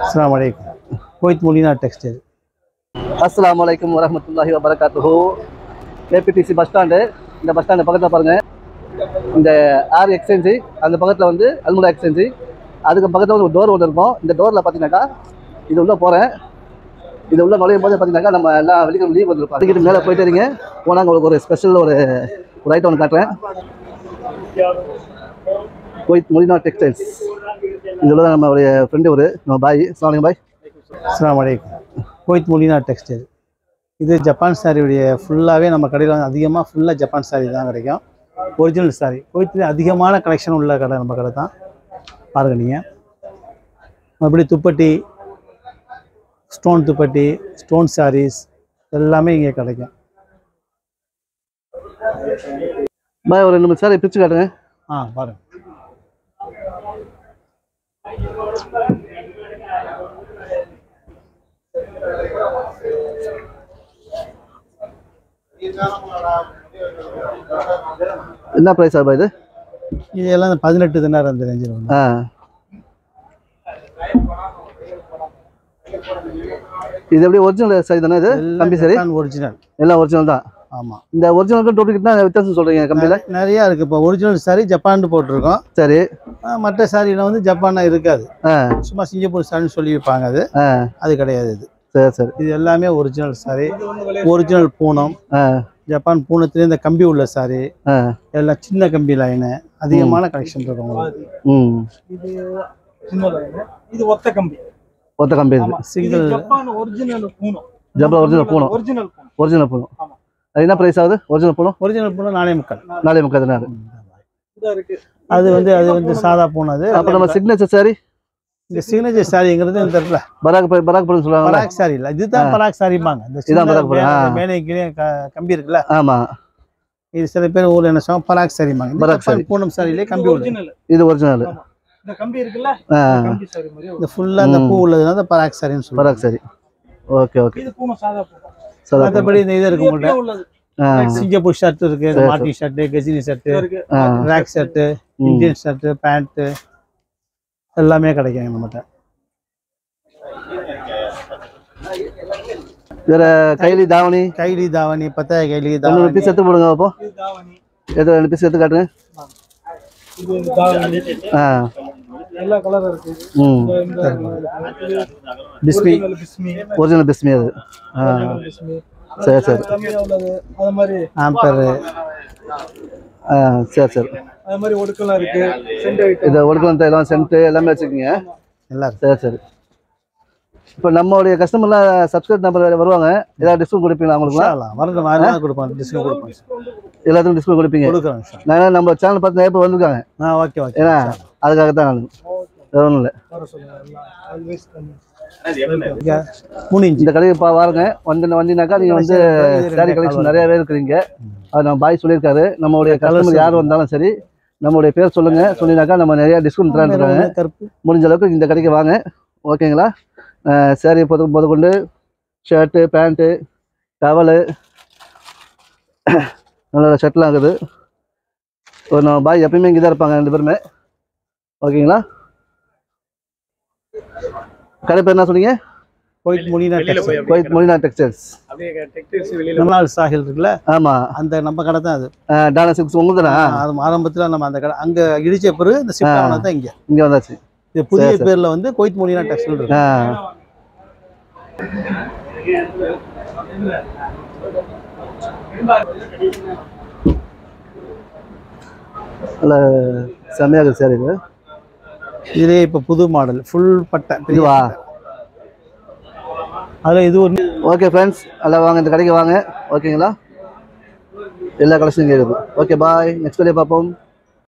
Assalamualaikum. Kuwait Molina Textile. Assalamualaikum warahmatullahi wabarakatuh. KPTC bus stand. இந்த bus stand பக்கத்தில் பாருங்கள், இந்த ஆர் எக்ஸ்சேஞ்சு, அந்த பக்கத்தில் வந்து அல்முடா எக்ஸ்சேஞ்சு, அதுக்கு பக்கத்தில் வந்து ஒரு டோர் ஒன்று இருக்கும். இந்த டோரில் பார்த்தீங்கன்னாக்கா இது உள்ளே போகிறேன். இது உள்ளே நுழையும் போது பார்த்தீங்கன்னாக்கா நம்ம எல்லாம் வெளிக்கிற லீவ் வந்துருப்போம். அதுக்கிட்ட மேலே போயிட்டு இருங்க. போனால் உங்களுக்கு ஒரு ஸ்பெஷல் ஒரு ஐட்டம் ஒன்று காட்டுறேன். Kuwait Molina textiles. இதில் தான் நம்மளுடைய ஃப்ரெண்டு நம்ம பாய். அஸ்ஸலாமு பாய். Assalamualaikum. Kuwait Molina Textile. இது ஜப்பான் சாரியுடைய ஃபுல்லாகவே நம்ம கடையில் வந்து அதிகமாக ஃபுல்லாக ஜப்பான் சாரி தான் கிடைக்கும். ஒரிஜினல் சாரி குவைத்தில் அதிகமான கலெக்ஷன் உள்ள கடை நம்ம கடை தான். பாருங்கள் நீங்கள் அப்படி துப்பட்டி, ஸ்டோன் துப்பட்டி, ஸ்டோன் சாரீஸ் எல்லாமே இங்கே கிடைக்கும். பாய் ஒரு 2 சாரி பிரித்து காட்டுங்க. பாருங்கள். என்ன ப்ரைஸ் ஆகுது இது? இதெல்லாம் 18 தினார் அந்த ரேஞ்சில் வந்து. இது எப்படி ஒரிஜினல் சாரி தானே? இது கம்பி சாரி ஒரிஜினல், எல்லாம் ஒரிஜினல் தான். ஆமாம். இந்த ஒரிஜினலுக்கு டூப்ளிகேட் தான் வித்தியாசம் சொல்கிறீங்க கம்பியில்? நிறையா இருக்குது. இப்போ ஒரிஜினல் சாரி ஜப்பான் போட்டிருக்கோம். சரி. மற்ற சாரியில் வந்து ஜப்பானாக இருக்காது, சும்மா சிங்கப்பூர் சாரின்னு சொல்லி வைப்பாங்க. அது கிடையாது. இது சரி சரி. இது எல்லாமே original sari, original Poonam, Japan பூனத்துலேயே இந்த கம்பி உள்ள சாரி எல்லாம் சின்ன கம்பி லைனு அதிகமான கலெக்ஷன் இருக்கும். இது ஒத்த கம்பி. ஒத்த கம்பி single Japan original Poonam. Japan original Poonam. Original Poonam. அது என்ன ப்ரைஸ் ஆகுது? Original Poonam 4.25 dinar. அது வந்து சாதா பூனம். அது அப்போ நம்ம சிக்னேச்சர் சாரி, இந்த சிக்னேச்சர் சாரிங்கிறது இந்த இடத்துல பராக் பராக்புரம் சொல்லுவாங்க. பராக் சாரி இல்லை, இதுதான் பராக் சாரிம்பாங்க. இந்த மேலே கீழே கம்பி இருக்குல்ல, ஆமாம். இது சில பேர் ஊரில் என்ன சொல்லுவாங்க, பராக் சாரிம்பாங்க. பராக் சாரி பூனம் சாரியிலே கம்பி ஒரிஜினல். இது ஒரிஜினல். இந்த கம்பி இருக்குல்ல, கம்பி சாரி மாதிரி இந்த ஃபுல்லாக அந்த பூ உள்ளதுனால பராக் சாரின்னு சொல்லுவாங்க. பராக் சாரி. Okay okay. இது பூனம் சாதா பூனம். மற்றபடி இந்த இது இருக்கு உங்கள்கிட்ட. சிங்கப்பூர் ஷர்ட் இருக்கு, மாட்டி shirt, Ghajini shirt, rack shirt, Indian shirt, pant எல்லாமே கிடைக்கும் நம்மகிட்ட. வேற கைலி தாவணி, பத்தாய கைலி தாவணி பீஸ் எடுத்து போடுங்க. அப்போ எது 2 பீஸ் எடுத்து காட்டுங்க. இது தாவணி. எல்லா கலர் இருக்கு. பிஸ்மி, ஒரிஜினல் பிஸ்மி. அது சரி சரி. அது மாதிரி ஆம்பர். சரி சரி. அது மாதிரி ஒடுக்கலாம் இருக்கு. சென்ட் இது ஒடுக்கலாம் எல்லாம் சென்ட் எல்லாமே வச்சுக்கோங்க. எல்லாம் சரி சரி. இப்போ நம்மளுடைய கஸ்டமர்லாம் சப்ஸ்கிரைப் நம்பர் வருவாங்க, ஏதாவது டிஸ்கவுண்ட் கொடுப்பீங்களா அவங்களுக்குலாம்? கொடுப்போம், டிஸ்கவுண்ட் கொடுப்போம். எல்லாத்துக்கும் டிஸ்கவுண்ட் கொடுப்பீங்க? நான் நம்ம சேனல் பார்த்து நிறைய பேர் வந்திருக்காங்க. Okay okay. ஏன்னா அதுக்காக தான் நான் வேற ஒன்றும் இல்லை. இந்த கடைக்கு வாருங்க. வந்தீங்கன்னாக்கா நீங்கள் வந்து சாரி கலெக்ஷன் நிறையாவே இருக்கிறீங்க. அது நம்ம பாய் சொல்லியிருக்காரு. நம்மளுடைய கஸ்டமர் யார் வந்தாலும் சரி நம்மளுடைய பேர் சொல்லுங்கள், சொன்னீங்கன்னாக்கா நம்ம நிறையா டிஸ்கவுண்ட் தராங்க. முடிஞ்ச அளவுக்கு இந்த கடைக்கு வாங்க, ஓகேங்களா? சாரி கொண்டு ஷர்ட்டு, பேண்ட்டு, டவலு, நல்ல ஷர்ட்லாம் இருக்குது. ஒரு நம்ம பாய் எப்பயுமே இங்கே தான் இருப்பாங்க 2 பேருமே, ஓகேங்களா? கடை பேர் என்ன சொன்னீங்க? Kuwait Molina textiles. Kuwait Molina textiles. நமால் சாஹில் இருக்குல்ல, ஆமாம், அந்த நம்ம கடை தான். அது டானா சிக்ஸ் உங்களுக்கு தானே? அது ஆரம்பத்தில் நம்ம அந்த கடை அங்கே இடிச்ச பிறகு இந்த ஷிஃப்ட் ஆனது தான் இங்கே வந்தாச்சு. இது புதிய பேரில் வந்து குவைத் மொலினா டெக்ஸ்டைல் இருக்கு. நல்ல செம்மையாக இருக்குது சார். இது இதுலேயே இப்போ புது மாடல் ஃபுல் பட்டை இதுவா? அதில் இது ஒன்று. ஓகே ஃப்ரெண்ட்ஸ், எல்லாம் வாங்க, இந்த கடைக்கு வாங்க, ஓகேங்களா? எல்லா கலெக்ஷனும் இருக்குது. ஓகே பாய், நெக்ஸ்ட் வீடியோ பார்ப்போம்.